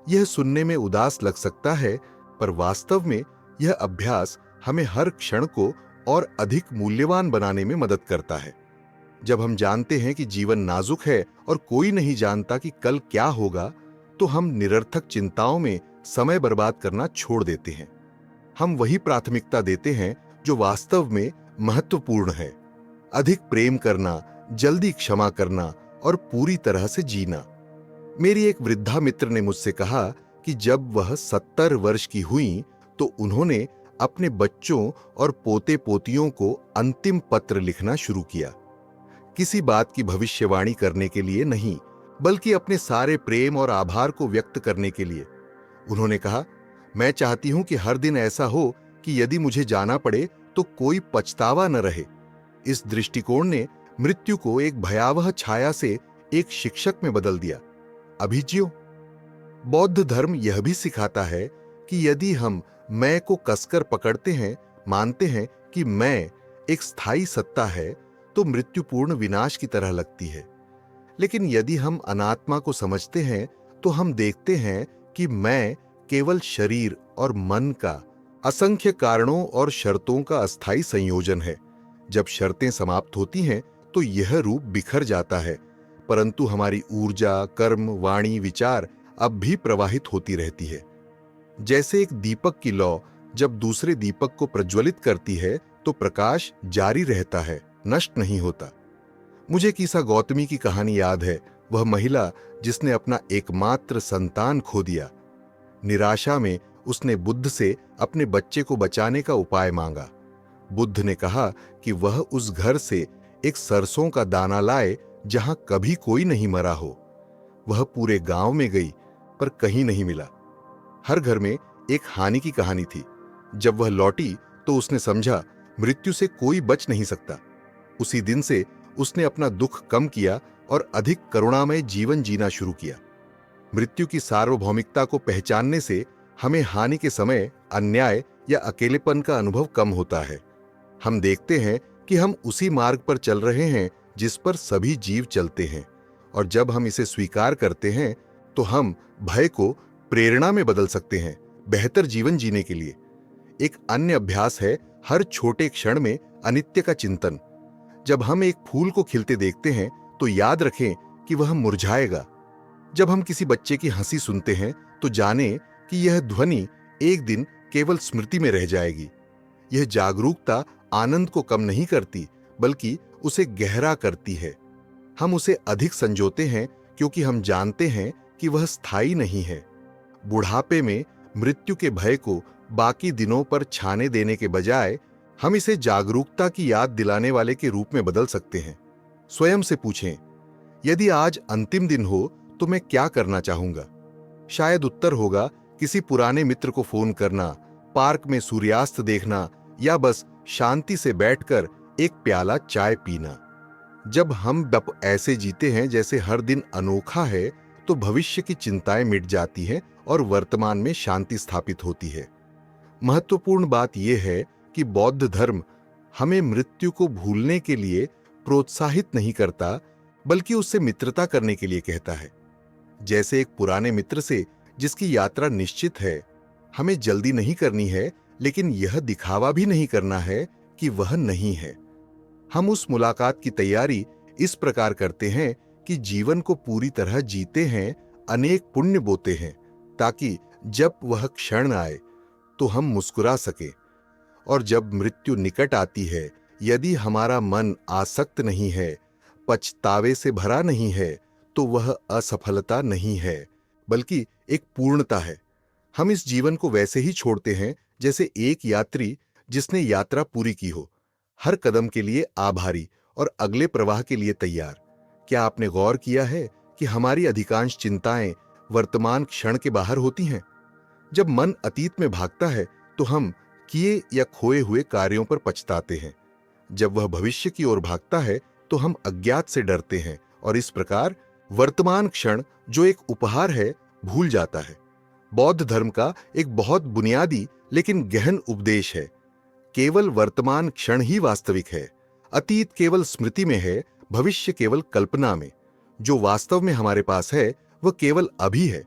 यह सुनने में उदास लग सकता है, पर वास्तव में यह अभ्यास हमें हर क्षण को और अधिक मूल्यवान बनाने में मदद करता है। जब हम जानते हैं कि जीवन नाजुक है और कोई नहीं जानता कि कल क्या होगा, तो हम निरर्थक चिंताओं में समय बर्बाद करना छोड़ देते हैं। हम वही प्राथमिकता देते हैं जो वास्तव में महत्वपूर्ण है। अधिक प्रेम करना, जल्दी क्षमा करना और पूरी तरह से जीना। मेरी एक वृद्धा मित्र ने मुझसे कहा कि जब वह 70 वर्ष की हुई, तो उन्होंने अपने बच्चों और पोते पोतियों को अंतिम पत्र लिखना शुरू किया। किसी बात की भविष्यवाणी करने के लिए नहीं, बल्कि अपने सारे प्रेम और आभार को व्यक्त करने के लिए। उन्होंने कहा, मैं चाहती हूं कि हर दिन ऐसा हो कि यदि मुझे जाना पड़े तो कोई पछतावा न रहे। इस दृष्टिकोण ने मृत्यु को एक भयावह छाया से एक शिक्षक में बदल दिया। अभी जियो। बौद्ध धर्म यह भी सिखाता है कि यदि हम मैं को कसकर पकड़ते हैं, मानते हैं कि मैं एक स्थायी सत्ता है, तो मृत्यु पूर्ण विनाश की तरह लगती है। लेकिन यदि हम अनात्मा को समझते हैं, तो हम देखते हैं कि मैं केवल शरीर और मन का असंख्य कारणों और शर्तों का अस्थायी संयोजन है। जब शर्तें समाप्त होती हैं, तो यह रूप बिखर जाता है, परंतु हमारी ऊर्जा, कर्म, वाणी, विचार अब भी प्रवाहित होती रहती है। जैसे एक दीपक की लौ जब दूसरे दीपक को प्रज्वलित करती है तो प्रकाश जारी रहता है, नष्ट नहीं होता। मुझे किसा गौतमी की कहानी याद है, वह महिला जिसने अपना एकमात्र संतान खो दिया। निराशा में उसने बुद्ध से अपने बच्चे को बचाने का उपाय मांगा। बुद्ध ने कहा कि वह उस घर से एक सरसों का दाना लाए जहां कभी कोई नहीं मरा हो। वह पूरे गांव में गई पर कहीं नहीं मिला। हर घर में एक हानि की कहानी थी। जब वह लौटी तो उसने समझा मृत्यु से कोई बच नहीं सकता। उसी दिन से उसने अपना दुख कम किया और अधिक करुणामय जीवन जीना शुरू किया। मृत्यु की सार्वभौमिकता को पहचानने से हमें हानि के समय अन्याय या अकेलेपन का अनुभव कम होता है। हम देखते हैं कि हम उसी मार्ग पर चल रहे हैं जिस पर सभी जीव चलते हैं, और जब हम इसे स्वीकार करते हैं तो हम भय को प्रेरणा में बदल सकते हैं, बेहतर जीवन जीने के लिए। एक अन्य अभ्यास है हर छोटे क्षण में अनित्य का चिंतन। जब हम एक फूल को खिलते देखते हैं तो याद रखें कि वह मुरझाएगा। जब हम किसी बच्चे की हंसी सुनते हैं तो जाने कि यह ध्वनि एक दिन केवल स्मृति में रह जाएगी। यह जागरूकता आनंद को कम नहीं करती बल्कि उसे गहरा करती है। हम उसे अधिक संजोते हैं क्योंकि हम जानते हैं कि वह स्थायी नहीं है। बुढ़ापे में मृत्यु के भय को बाकी दिनों पर छाने देने के बजाय हम इसे जागरूकता की याद दिलाने वाले के रूप में बदल सकते हैं। स्वयं से पूछें, यदि आज अंतिम दिन हो तो मैं क्या करना चाहूंगा? शायद उत्तर होगा किसी पुराने मित्र को फोन करना, पार्क में सूर्यास्त देखना या बस शांति से बैठकर एक प्याला चाय पीना। जब हम ऐसे जीते हैं जैसे हर दिन अनोखा है तो भविष्य की चिंताएं मिट जाती हैं और वर्तमान में शांति स्थापित होती है। महत्वपूर्ण बात यह है कि बौद्ध धर्म हमें मृत्यु को भूलने के लिए प्रोत्साहित नहीं करता बल्कि उससे मित्रता करने के लिए कहता है। जैसे एक पुराने मित्र से जिसकी यात्रा निश्चित है। हमें जल्दी नहीं करनी है लेकिन यह दिखावा भी नहीं करना है कि वह नहीं है। हम उस मुलाकात की तैयारी इस प्रकार करते हैं कि जीवन को पूरी तरह जीते हैं, अनेक पुण्य बोते हैं ताकि जब वह क्षण आए तो हम मुस्कुरा सके। और जब मृत्यु निकट आती है, यदि हमारा मन आसक्त नहीं है, पछतावे से भरा नहीं है, तो वह असफलता नहीं है बल्कि एक पूर्णता है। हम इस जीवन को वैसे ही छोड़ते हैं जैसे एक यात्री जिसने यात्रा पूरी की हो, हर कदम के लिए आभारी और अगले प्रवाह के लिए तैयार। क्या आपने गौर किया है कि हमारी अधिकांश चिंताएं वर्तमान क्षण के बाहर होती हैं? जब मन अतीत में भागता है तो हम किए या खोए हुए कार्यों पर पछताते हैं। जब वह भविष्य की ओर भागता है तो हम अज्ञात से डरते हैं और इस प्रकार वर्तमान क्षण जो एक उपहार है भूल जाता है। बौद्ध धर्म का एक बहुत बुनियादी लेकिन गहन उपदेश है, केवल वर्तमान क्षण ही वास्तविक है। अतीत केवल स्मृति में है, भविष्य केवल कल्पना में। जो वास्तव में हमारे पास है वह केवल अभी है,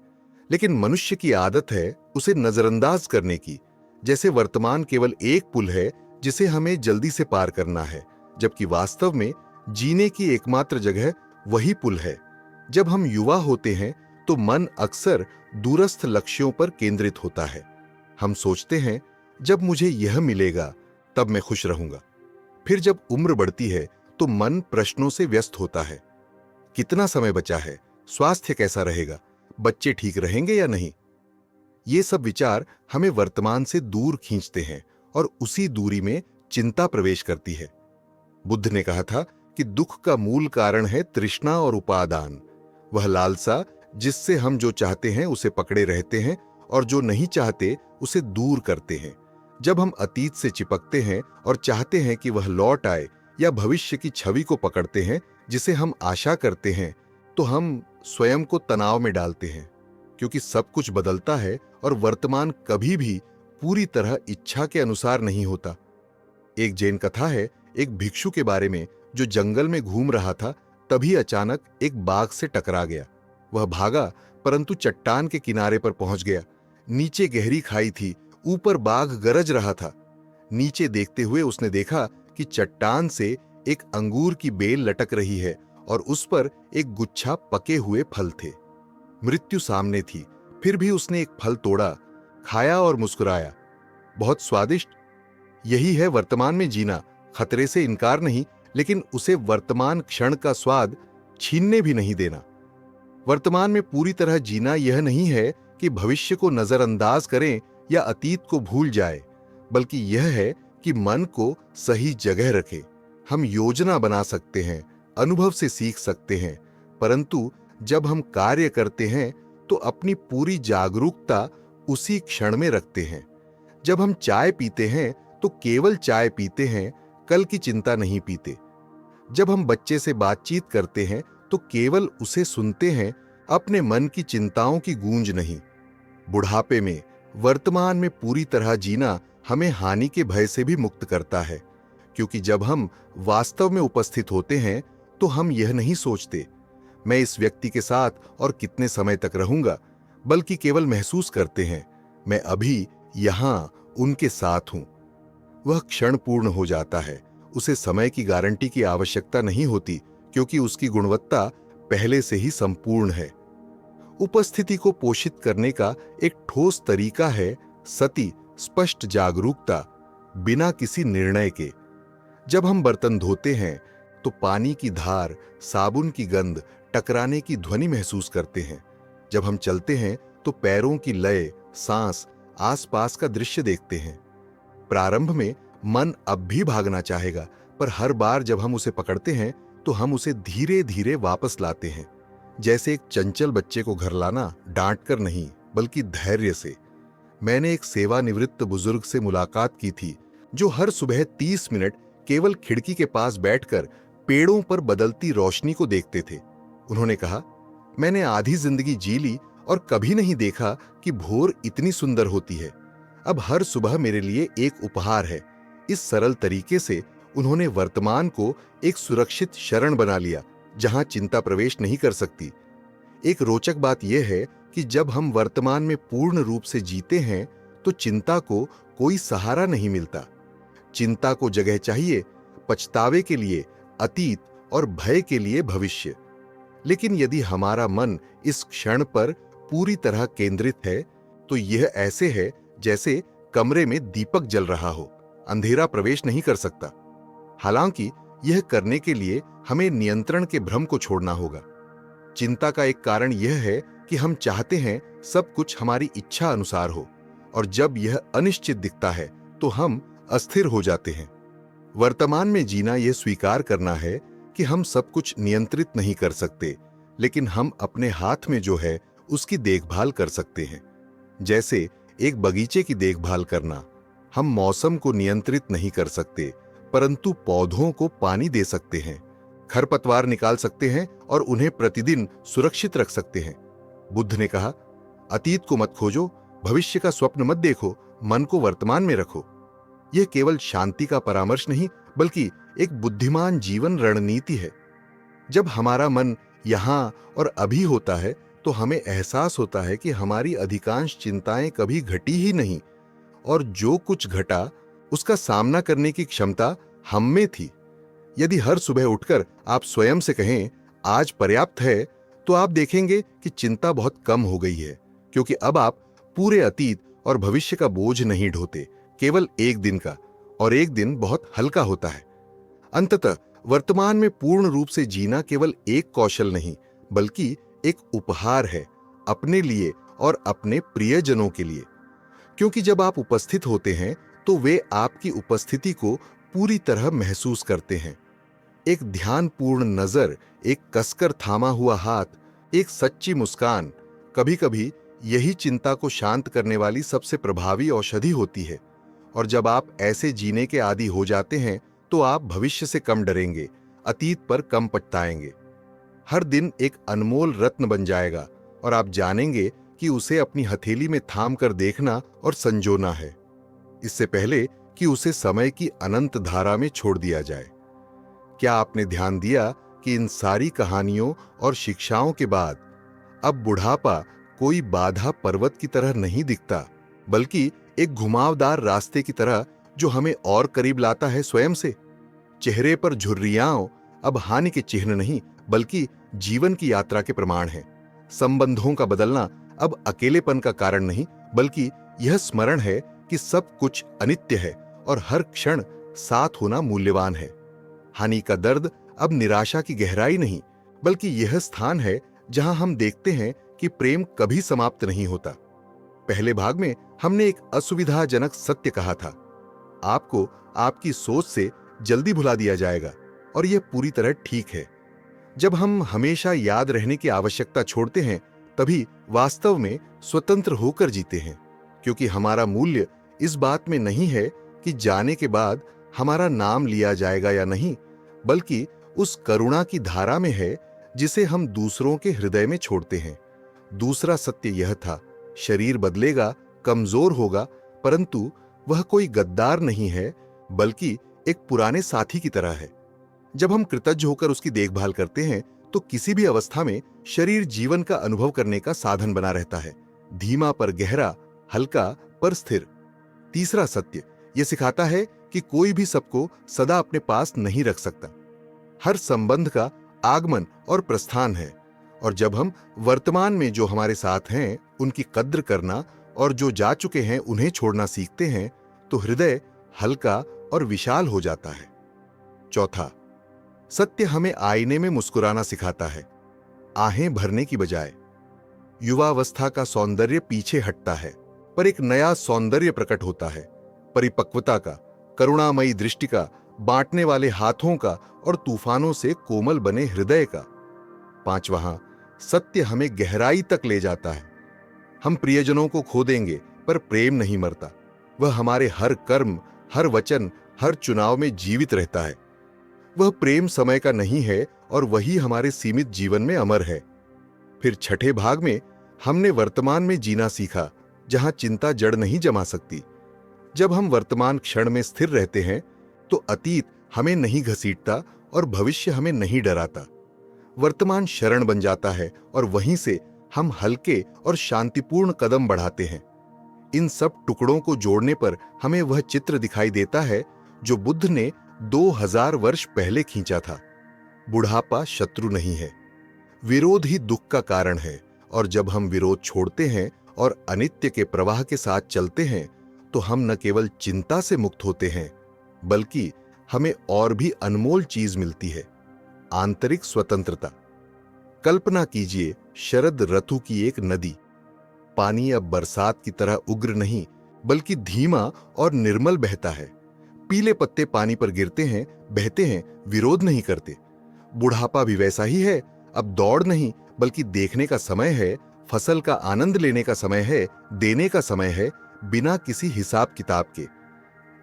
लेकिन मनुष्य की आदत है उसे नजरअंदाज करने की। जैसे वर्तमान केवल एक पुल है जिसे हमें जल्दी से पार करना है, जबकि वास्तव में जीने की एकमात्र जगह वही पुल है। जब हम युवा होते हैं तो मन अक्सर दूरस्थ लक्ष्यों पर केंद्रित होता है। हम सोचते हैं जब मुझे यह मिलेगा तब मैं खुश रहूंगा। फिर जब उम्र बढ़ती है तो मन प्रश्नों से व्यस्त होता है। कितना समय बचा है? स्वास्थ्य कैसा रहेगा? बच्चे ठीक रहेंगे या नहीं? ये सब विचार हमें वर्तमान से दूर खींचते हैं और उसी दूरी में चिंता प्रवेश करती है। बुद्ध ने कहा था कि दुख का मूल कारण है तृष्णा और उपादान, वह लालसा जिससे हम जो चाहते हैं उसे पकड़े रहते हैं और जो नहीं चाहते उसे दूर करते हैं। जब हम अतीत से चिपकते हैं और चाहते हैं कि वह लौट आए या भविष्य की छवि को पकड़ते हैं जिसे हम आशा करते हैं, तो हम स्वयं को तनाव में डालते हैं, क्योंकि सब कुछ बदलता है और वर्तमान कभी भी पूरी तरह इच्छा के अनुसार नहीं होता। एक जैन कथा है एक भिक्षु के बारे में जो जंगल में घूम रहा था, तभी अचानक एक बाघ से टकरा गया। वह भागा परंतु चट्टान के किनारे पर पहुंच गया। नीचे गहरी खाई थी, ऊपर बाघ गरज रहा था। नीचे देखते हुए उसने देखा कि चट्टान से एक अंगूर की बेल लटक रही है और उस पर एक गुच्छा पके हुए फल थे। मृत्यु सामने थी, फिर भी उसने एक फल तोड़ा, खाया और मुस्कुराया। बहुत स्वादिष्ट। यही है वर्तमान में जीना, खतरे से इनकार नहीं, लेकिन उसे वर्तमान क्षण का स्वाद छीनने भी नहीं देना। वर्तमान में पूरी तरह जीना यह नहीं है कि भविष्य को नजरअंदाज करें या अतीत को भूल जाए, बल्कि यह है कि मन को सही जगह रखें। हम योजना बना सकते हैं, अनुभव से सीख सकते हैं, परंतु जब हम कार्य करते हैं तो अपनी पूरी जागरूकता उसी क्षण में रखते हैं। जब हम चाय पीते हैं तो केवल चाय पीते हैं, कल की चिंता नहीं पीते। जब हम बच्चे से बातचीत करते हैं तो केवल उसे सुनते हैं, अपने मन की चिंताओं की गूंज नहीं। बुढ़ापे में वर्तमान में पूरी तरह जीना हमें हानि के भय से भी मुक्त करता है, क्योंकि जब हम वास्तव में उपस्थित होते हैं तो हम यह नहीं सोचते मैं इस व्यक्ति के साथ और कितने समय तक रहूंगा, बल्कि केवल महसूस करते हैं मैं अभी यहां उनके साथ हूं। वह क्षण पूर्ण हो जाता है, उसे समय की गारंटी की आवश्यकता नहीं होती, क्योंकि उसकी गुणवत्ता पहले से ही संपूर्ण है। उपस्थिति को पोषित करने का एक ठोस तरीका है सती स्पष्ट जागरूकता, बिना किसी निर्णय के। जब हम बर्तन धोते हैं तो पानी की धार, साबुन की गंध, टकराने की ध्वनि महसूस करते हैं। जब हम चलते हैं तो पैरों की लय, सांस, आसपास का दृश्य देखते हैं। प्रारंभ में मन अब भी भागना चाहेगा, पर हर बार जब हम उसे पकड़ते हैं तो हम उसे धीरे धीरे वापस लाते हैं। जैसे एक चंचल बच्चे को घर लाना, डांट कर नहीं बल्कि धैर्य से। मैंने एक सेवानिवृत्त बुजुर्ग से मुलाकात की थी, जो हर सुबह 30 मिनट केवल खिड़की के पास बैठकर पेड़ों पर बदलती रोशनी को देखते थे। उन्होंने कहा, मैंने आधी जिंदगी जी ली और कभी नहीं देखा कि भोर इतनी सुंदर होती है। अब हर सुबह मेरे लिए एक उपहार है। इस सरल तरीके से उन्होंने वर्तमान को एक सुरक्षित शरण बना लिया, जहां चिंता प्रवेश नहीं कर सकती। एक रोचक बात यह है कि जब हम वर्तमान में पूर्ण रूप से जीते हैं तो चिंता को कोई सहारा नहीं मिलता। चिंता को जगह चाहिए पछतावे के लिए अतीत और भय के लिए भविष्य। लेकिन यदि हमारा मन इस क्षण पर पूरी तरह केंद्रित है तो यह ऐसे है जैसे कमरे में दीपक जल रहा हो, अंधेरा प्रवेश नहीं कर सकता। हालांकि यह करने के लिए हमें नियंत्रण के भ्रम को छोड़ना होगा। चिंता का एक कारण यह है कि हम चाहते हैं सब कुछ हमारी इच्छा अनुसार हो, और जब यह अनिश्चित दिखता है तो हम अस्थिर हो जाते हैं। वर्तमान में जीना यह स्वीकार करना है कि हम सब कुछ नियंत्रित नहीं कर सकते, लेकिन हम अपने हाथ में जो है उसकी देखभाल कर सकते हैं। जैसे एक बगीचे की देखभाल करना। हम मौसम को नियंत्रित नहीं कर सकते, परंतु पौधों को पानी दे सकते हैं, खरपतवार निकाल सकते हैं और उन्हें प्रतिदिन सुरक्षित रख सकते हैं। बुद्ध ने कहा, अतीत को मत खोजो, भविष्य का स्वप्न मत देखो, मन को वर्तमान में रखो। यह केवल शांति का परामर्श नहीं, बल्कि एक बुद्धिमान जीवन रणनीति है। जब हमारा मन यहां और अभी होता है तो हमें एहसास होता है कि हमारी अधिकांश चिंताएं कभी घटी ही नहीं, और जो कुछ घटा उसका सामना करने की क्षमता हम में थी। यदि हर सुबह उठकर आप स्वयं से कहें आज पर्याप्त है, तो आप देखेंगे कि चिंता बहुत कम हो गई है, क्योंकि अब आप पूरे अतीत और भविष्य का बोझ नहीं ढोते, केवल एक दिन का, और एक दिन बहुत हल्का होता है। अंततः वर्तमान में पूर्ण रूप से जीना केवल एक कौशल नहीं, बल्कि एक उपहार है, अपने लिए और अपने प्रियजनों के लिए। क्योंकि जब आप उपस्थित होते हैं तो वे आपकी उपस्थिति को पूरी तरह महसूस करते हैं। एक ध्यानपूर्ण नजर, एक कसकर थामा हुआ हाथ, एक सच्ची मुस्कान, कभी कभी यही चिंता को शांत करने वाली सबसे प्रभावी औषधि होती है। और जब आप ऐसे जीने के आदी हो जाते हैं तो आप भविष्य से कम डरेंगे, अतीत पर कम पछताएंगे। हर दिन एक अनमोल रत्न बन जाएगा और आप जानेंगे कि उसे अपनी हथेली में थाम कर देखना और संजोना है, इससे पहले कि उसे समय की अनंत धारा में छोड़ दिया जाए। क्या आपने ध्यान दिया कि इन सारी कहानियों और शिक्षाओं के बाद अब बुढ़ापा कोई बाधा पर्वत की तरह नहीं दिखता, बल्कि एक घुमावदार रास्ते की तरह जो हमें और करीब लाता है स्वयं से। चेहरे पर झुर्रियां अब हानि के चिन्ह नहीं, बल्कि जीवन की यात्रा के प्रमाण हैं। संबंधों का बदलना अब अकेलेपन का कारण नहीं, बल्कि यह स्मरण है कि सब कुछ अनित्य है और हर क्षण साथ होना मूल्यवान है। हानि का दर्द अब निराशा की गहराई नहीं, बल्कि यह स्थान है जहां हम देखते हैं कि प्रेम कभी समाप्त नहीं होता। पहले भाग में हमने एक असुविधाजनक सत्य कहा था, आपको आपकी सोच से जल्दी भुला दिया जाएगा, और यह पूरी तरह ठीक है। जब हम हमेशा याद रहने की आवश्यकता छोड़ते हैं, तभी वास्तव में स्वतंत्र होकर जीते हैं, क्योंकि हमारा मूल्य इस बात में नहीं है कि जाने के बाद हमारा नाम लिया जाएगा या नहीं, बल्कि उस करुणा की धारा में है जिसे हम दूसरों के हृदय में छोड़ते हैं। दूसरा सत्य यह था, शरीर बदलेगा, कमजोर होगा, परंतु वह कोई गद्दार नहीं है, बल्कि एक पुराने साथी की तरह है। जब हम कृतज्ञ होकर उसकी देखभाल करते हैं, तो किसी भी अवस्था में शरीर जीवन का अनुभव करने का साधन बना रहता है, धीमा पर गहरा, हल्का पर स्थिर। तीसरा सत्य यह सिखाता है कि कोई भी सबको सदा अपने पास नहीं रख सकता। हर संबंध का आगमन और प्रस्थान है, और जब हम वर्तमान में जो हमारे साथ हैं उनकी कद्र करना और जो जा चुके हैं उन्हें छोड़ना सीखते हैं, तो हृदय हल्का और विशाल हो जाता है। चौथा सत्य हमें आईने में मुस्कुराना सिखाता है, आहें भरने की बजाय। युवावस्था का सौंदर्य पीछे हटता है, पर एक नया सौंदर्य प्रकट होता है, परिपक्वता का, करुणामयी दृष्टि का, बांटने वाले हाथों का और तूफानों से कोमल बने हृदय का। पांचवां सत्य हमें गहराई तक ले जाता है। हम प्रियजनों को खो देंगे, पर प्रेम नहीं मरता। वह हमारे हर कर्म, हर वचन, हर चुनाव में जीवित रहता है। वह प्रेम समय का नहीं है, और वही हमारे सीमित जीवन में अमर है। फिर छठे भाग में हमने वर्तमान में जीना सीखा, जहां चिंता जड़ नहीं जमा सकती। जब हम वर्तमान क्षण में स्थिर रहते हैं, तो अतीत हमें नहीं घसीटता और भविष्य हमें नहीं डराता। वर्तमान शरण बन जाता है, और वहीं से हम हल्के और शांतिपूर्ण कदम बढ़ाते हैं। इन सब टुकड़ों को जोड़ने पर हमें वह चित्र दिखाई देता है जो बुद्ध ने 2000 वर्ष पहले खींचा था। बुढ़ापा शत्रु नहीं है, विरोध ही दुख का कारण है, और जब हम विरोध छोड़ते हैं और अनित्य के प्रवाह के साथ चलते हैं, तो हम न केवल चिंता से मुक्त होते हैं, बल्कि हमें और भी अनमोल चीज मिलती है, आंतरिक स्वतंत्रता। कल्पना कीजिए शरद ऋतु की एक नदी। पानी अब बरसात की तरह उग्र नहीं, बल्कि धीमा और निर्मल बहता है। पीले पत्ते पानी पर गिरते हैं, बहते हैं, विरोध नहीं करते। बुढ़ापा भी वैसा ही है, अब दौड़ नहीं, बल्कि देखने का समय है, फसल का आनंद लेने का समय है, देने का समय है, बिना किसी हिसाब किताब के।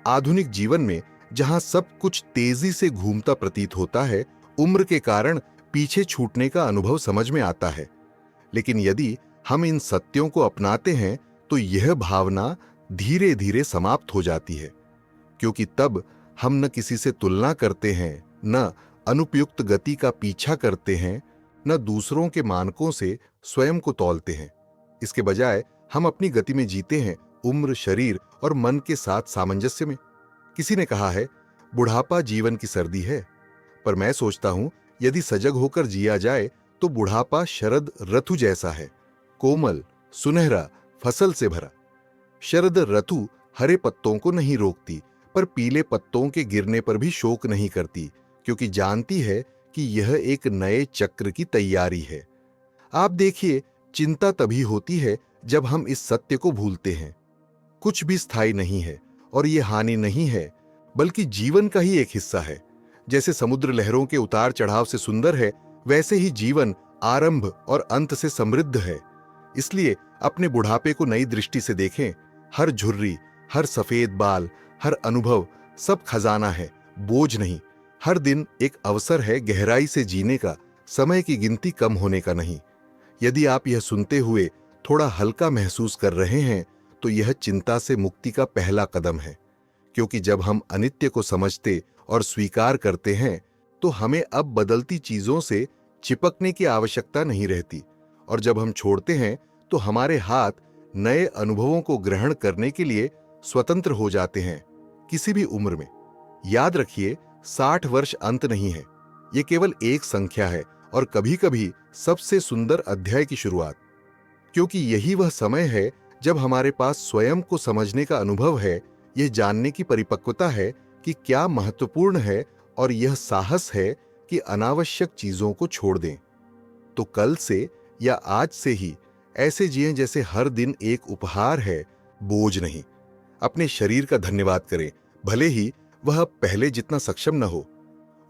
आधुनिक जीवन में जहां सब कुछ तेजी से घूमता प्रतीत होता है, उम्र के कारण पीछे छूटने का अनुभव समझ में आता है। लेकिन यदि हम इन सत्यों को अपनाते हैं, तो यह भावना धीरे धीरे समाप्त हो जाती है, क्योंकि तब हम न किसी से तुलना करते हैं, न अनुपयुक्त गति का पीछा करते हैं, न दूसरों के मानकों से स्वयं को तौलते हैं। इसके बजाय हम अपनी गति में जीते हैं, उम्र, शरीर और मन के साथ सामंजस्य में। किसी ने कहा है, बुढ़ापा जीवन की सर्दी है, पर मैं सोचता हूं, यदि सजग होकर जिया जाए तो बुढ़ापा शरद ऋतु जैसा है, कोमल, सुनहरा, फसल से भरा। शरद ऋतु हरे पत्तों को नहीं रोकती, पर पीले पत्तों के गिरने पर भी शोक नहीं करती, क्योंकि जानती है कि यह एक नए चक्र की तैयारी है। आप देखिए, चिंता तभी होती है जब हम इस सत्य को भूलते हैं। कुछ भी स्थायी नहीं है, और यह हानि नहीं है, बल्कि जीवन का ही एक हिस्सा है। जैसे समुद्र लहरों के उतार चढ़ाव से सुंदर है, वैसे ही जीवन आरंभ और अंत से समृद्ध है। इसलिए अपने बुढ़ापे को नई दृष्टि से देखें। हर झुर्री, हर सफेद बाल, हर अनुभव सब खजाना है, बोझ नहीं। हर दिन एक अवसर है गहराई से जीने का, समय की गिनती कम होने का नहीं। यदि आप यह सुनते हुए थोड़ा हल्का महसूस कर रहे हैं, तो यह चिंता से मुक्ति का पहला कदम है, क्योंकि जब हम अनित्य को समझते और स्वीकार करते हैं, तो हमें अब बदलती चीजों से चिपकने की आवश्यकता नहीं रहती, और जब हम छोड़ते हैं, तो हमारे हाथ नए अनुभवों को ग्रहण करने के लिए स्वतंत्र हो जाते हैं, किसी भी उम्र में। याद रखिए, 60 वर्ष अंत नहीं है, ये केवल एक संख्या है, और कभी-कभी सबसे सुंदर अध्याय की शुरुआत, क्योंकि यही वह समय है जब हमारे पास स्वयं को समझने का अनुभव है, यह जानने की परिपक्वता है कि क्या महत्वपूर्ण है और यह साहस है कि अनावश्यक चीजों को छोड़ दें। तो कल से या आज से ही ऐसे जिएं जैसे हर दिन एक उपहार है, बोझ नहीं। अपने शरीर का धन्यवाद करें, भले ही वह पहले जितना सक्षम न हो।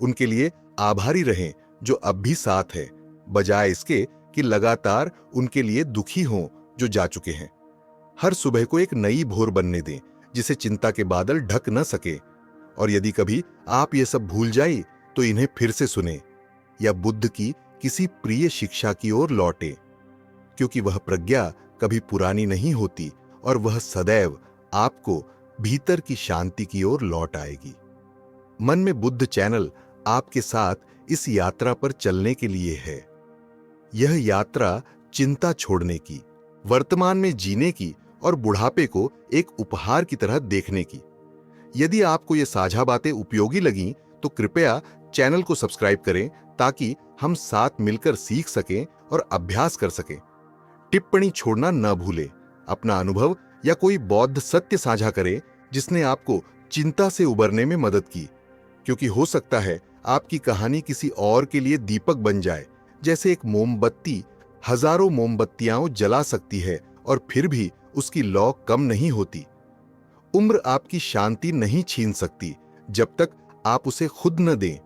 उनके लिए आभारी रहें जो अब भी साथ है, बजाय इसके कि लगातार उनके लिए दुखी हों जो जा चुके हैं। हर सुबह को एक नई भोर बनने दें जिसे चिंता के बादल ढक न सके। और यदि कभी आप ये सब भूल जाए तो इन्हें फिर से सुने या बुद्ध की किसी प्रिय शिक्षा की ओर लौटे, क्योंकि वह प्रज्ञा कभी पुरानी नहीं होती और वह सदैव आपको भीतर की शांति की ओर लौट आएगी। मन में बुद्ध चैनल आपके साथ इस यात्रा पर चलने के लिए है। यह यात्रा चिंता छोड़ने की, वर्तमान में जीने की और बुढ़ापे को एक उपहार की तरह देखने की। यदि आपको ये साझा बातें उपयोगी लगीं तो कृपया चैनल को सब्सक्राइब करें ताकि हम साथ मिलकर सीख सकें और अभ्यास कर सकें। टिप्पणी छोड़ना न भूलें। अपना अनुभव या कोई बौद्ध सत्य साझा करें जिसने आपको चिंता से उबरने में मदद की, क्योंकि हो सकता है आपकी कहानी किसी और के लिए दीपक बन जाए। जैसे एक मोमबत्ती हजारों मोमबत्तियां जला सकती है और फिर भी उसकी लौ कम नहीं होती। उम्र आपकी शांति नहीं छीन सकती जब तक आप उसे खुद न दें।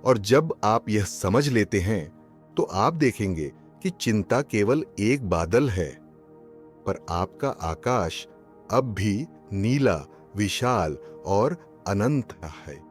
और जब आप यह समझ लेते हैं तो आप देखेंगे कि चिंता केवल एक बादल है, पर आपका आकाश अब भी नीला, विशाल और अनंत है।